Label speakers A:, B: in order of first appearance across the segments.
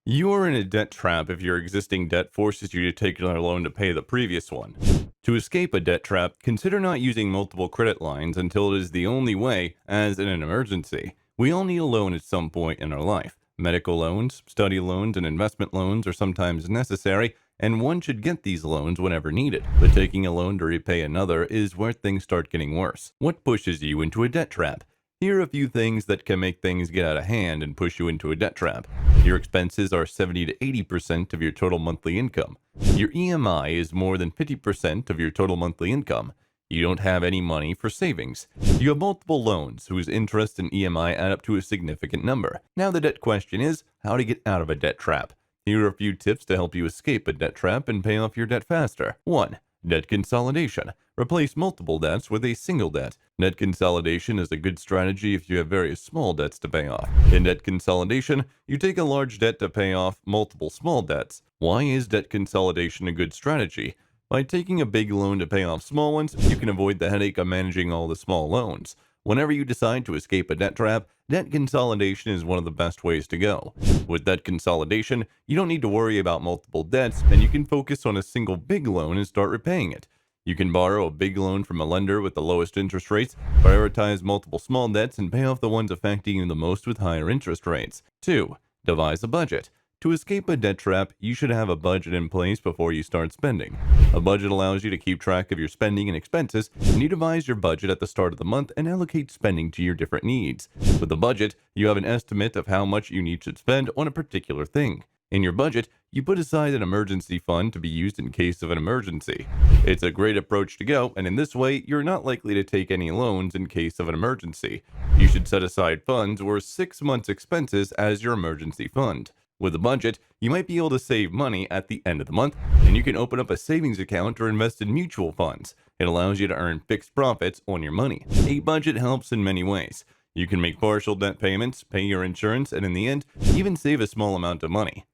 A: You are in a debt trap if your existing debt forces you to take another loan to pay the previous one. To escape a debt trap, consider not using multiple credit lines until it is the only way, as in an emergency. We all need a loan at some point in our life. Medical loans, study loans, and investment loans are sometimes necessary, and one should get these loans whenever needed. But taking a loan to repay another is where things start getting worse. What pushes you into a debt trap? Here are a few things that can make things get out of hand and push you into a debt trap. Your expenses are 70 to 80% of your total monthly income. Your EMI is more than 50% of your total monthly income. You don't have any money for savings. You have multiple loans whose interest and EMI add up to a significant number. Now the debt question is how to get out of a debt trap. Here are a few tips to help you escape a debt trap and pay off your debt faster. 1. Debt consolidation. Replace multiple debts with a single debt. Debt consolidation is a good strategy if you have various small debts to pay off. In debt consolidation, you take a large debt to pay off multiple small debts. Why is debt consolidation a good strategy? By taking a big loan to pay off small ones, you can avoid the headache of managing all the small loans. Whenever you decide to escape a debt trap, debt consolidation is one of the best ways to go. With debt consolidation, you don't need to worry about multiple debts, and you can focus on a single big loan and start repaying it. You can borrow a big loan from a lender with the lowest interest rates, prioritize multiple small debts, and pay off the ones affecting you the most with higher interest rates. 2. Devise a budget. To escape a debt trap, you should have a budget in place before you start spending. A budget allows you to keep track of your spending and expenses, and you devise your budget at the start of the month and allocate spending to your different needs. With a budget, you have an estimate of how much you need to spend on a particular thing. In your budget, you put aside an emergency fund to be used in case of an emergency. It's a great approach to go, and in this way, you're not likely to take any loans in case of an emergency. You should set aside funds worth 6 months' expenses as your emergency fund. With a budget, you might be able to save money at the end of the month, and you can open up a savings account or invest in mutual funds. It allows you to earn fixed profits on your money. A budget helps in many ways. You can make partial debt payments, pay your insurance, and in the end, even save a small amount of money.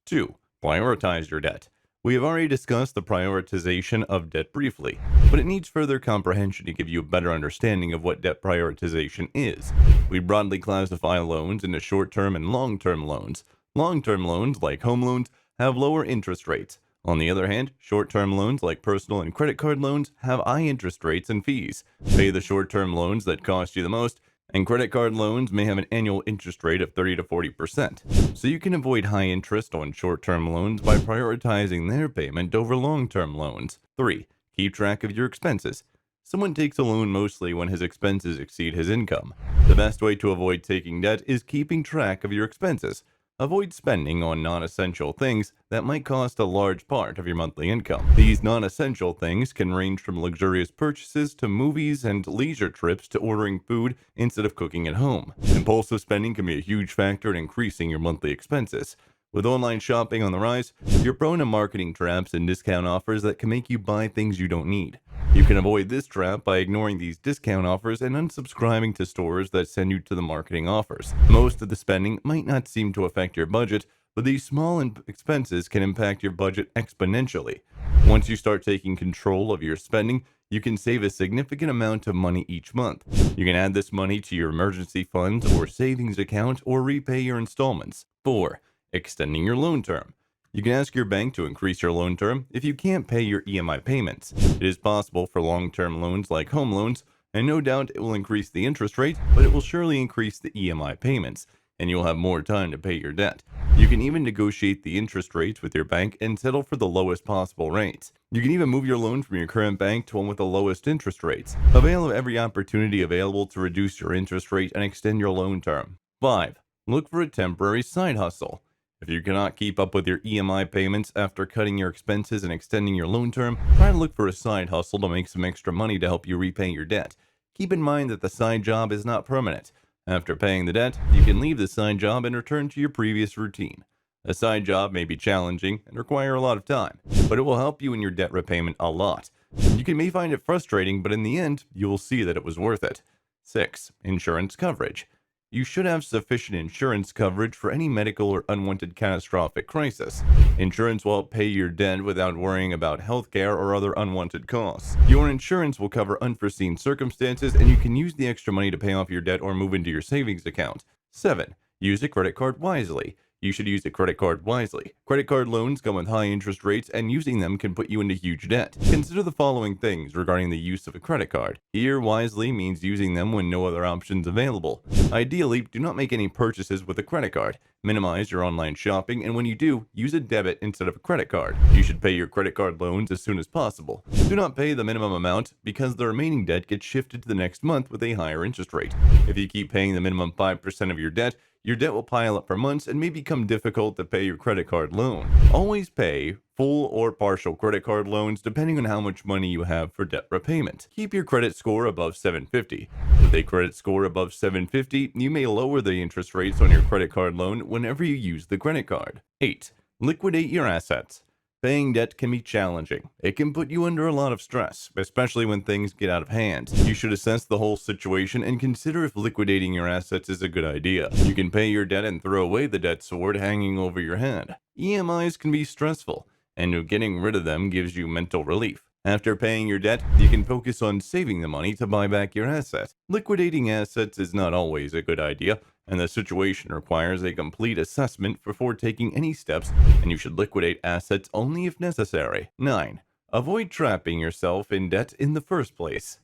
A: 2. Prioritize your debt. We have already discussed the prioritization of debt briefly, but it needs further comprehension to give you a better understanding of what debt prioritization is. We broadly classify loans into short-term and long-term loans. Long-term loans, like home loans, have lower interest rates. On the other hand, short-term loans like personal and credit card loans have high interest rates and fees. Pay the short-term loans that cost you the most, and credit card loans may have an annual interest rate of 30 to 40%. So you can avoid high interest on short-term loans by prioritizing their payment over long-term loans. 3. Keep track of your expenses. Someone takes a loan mostly when his expenses exceed his income. The best way to avoid taking debt is keeping track of your expenses. Avoid spending on non-essential things that might cost a large part of your monthly income. These non-essential things can range from luxurious purchases to movies and leisure trips to ordering food instead of cooking at home. Impulsive spending can be a huge factor in increasing your monthly expenses. With online shopping on the rise, you're prone to marketing traps and discount offers that can make you buy things you don't need. You can avoid this trap by ignoring these discount offers and unsubscribing to stores that send you to the marketing offers. Most of the spending might not seem to affect your budget, but these small expenses can impact your budget exponentially. Once you start taking control of your spending, you can save a significant amount of money each month. You can add this money to your emergency funds or savings account or repay your installments. 4. Extending your loan term. You can ask your bank to increase your loan term if you can't pay your EMI payments. It is possible for long-term loans like home loans, and no doubt it will increase the interest rate, but it will surely increase the EMI payments, and you'll have more time to pay your debt. You can even negotiate the interest rates with your bank and settle for the lowest possible rates. You can even move your loan from your current bank to one with the lowest interest rates. Avail of every opportunity available to reduce your interest rate and extend your loan term. 5. Look for a temporary side hustle. If you cannot keep up with your EMI payments after cutting your expenses and extending your loan term, try to look for a side hustle to make some extra money to help you repay your debt. Keep in mind that the side job is not permanent. After paying the debt, you can leave the side job and return to your previous routine. A side job may be challenging and require a lot of time, but it will help you in your debt repayment a lot. You may find it frustrating, but in the end, you will see that it was worth it. 6. Insurance coverage. You should have sufficient insurance coverage for any medical or unwanted catastrophic crisis. Insurance will help pay your debt without worrying about healthcare or other unwanted costs. Your insurance will cover unforeseen circumstances, and you can use the extra money to pay off your debt or move into your savings account. 7. Use a credit card wisely. You should use a credit card wisely. Credit card loans come with high interest rates, and using them can put you into huge debt. Consider the following things regarding the use of a credit card. Here, wisely means using them when no other options available. Ideally, do not make any purchases with a credit card. Minimize your online shopping, and when you do, use a debit instead of a credit card. You should pay your credit card loans as soon as possible. Do not pay the minimum amount because the remaining debt gets shifted to the next month with a higher interest rate. If you keep paying the minimum 5% of your debt will pile up for months and may become difficult to pay your credit card loan. Always pay full or partial credit card loans depending on how much money you have for debt repayment. Keep your credit score above 750. With a credit score above 750, you may lower the interest rates on your credit card loan whenever you use the credit card. 8. Liquidate your assets. Paying debt can be challenging. It can put you under a lot of stress, especially when things get out of hand. You should assess the whole situation and consider if liquidating your assets is a good idea. You can pay your debt and throw away the debt sword hanging over your head. EMIs can be stressful, and getting rid of them gives you mental relief. After paying your debt, you can focus on saving the money to buy back your assets. Liquidating assets is not always a good idea, and the situation requires a complete assessment before taking any steps, and you should liquidate assets only if necessary. 9. Avoid trapping yourself in debt in the first place.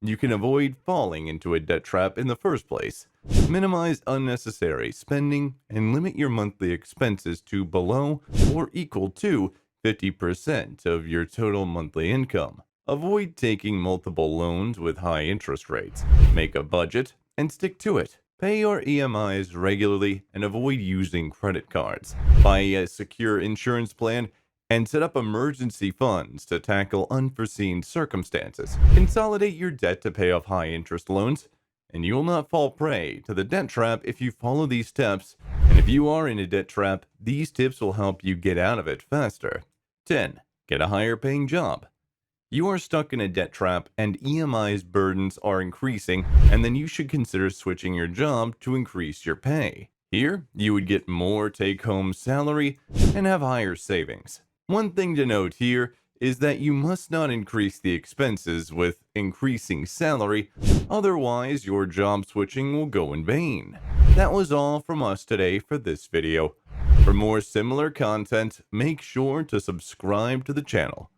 A: You can avoid falling into a debt trap in the first place. Minimize unnecessary spending and limit your monthly expenses to below or equal to 50% of your total monthly income. Avoid taking multiple loans with high interest rates. Make a budget and stick to it. Pay your EMIs regularly and avoid using credit cards. Buy a secure insurance plan and set up emergency funds to tackle unforeseen circumstances. Consolidate your debt to pay off high interest loans, and you will not fall prey to the debt trap if you follow these steps. And if you are in a debt trap, these tips will help you get out of it faster. 10. Get a higher paying job. You are stuck in a debt trap and EMI's burdens are increasing, and then you should consider switching your job to increase your pay. Here, you would get more take-home salary and have higher savings. One thing to note here is that you must not increase the expenses with increasing salary, otherwise your job switching will go in vain. That was all from us today for this video. For more similar content, make sure to subscribe to the channel.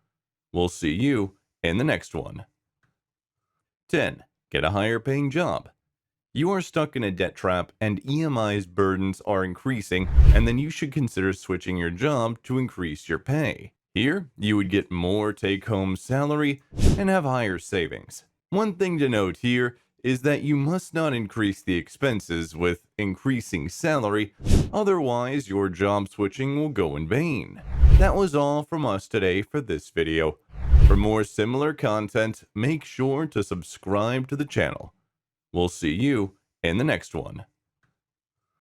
A: We'll see you in the next one. 10. Get a higher paying job. You are stuck in a debt trap and EMI's burdens are increasing, and then you should consider switching your job to increase your pay. Here, you would get more take-home salary and have higher savings. One thing to note here is that you must not increase the expenses with increasing salary, otherwise your job switching will go in vain. That was all from us today for this video. For more similar content, make sure to subscribe to the channel. We'll see you in the next one.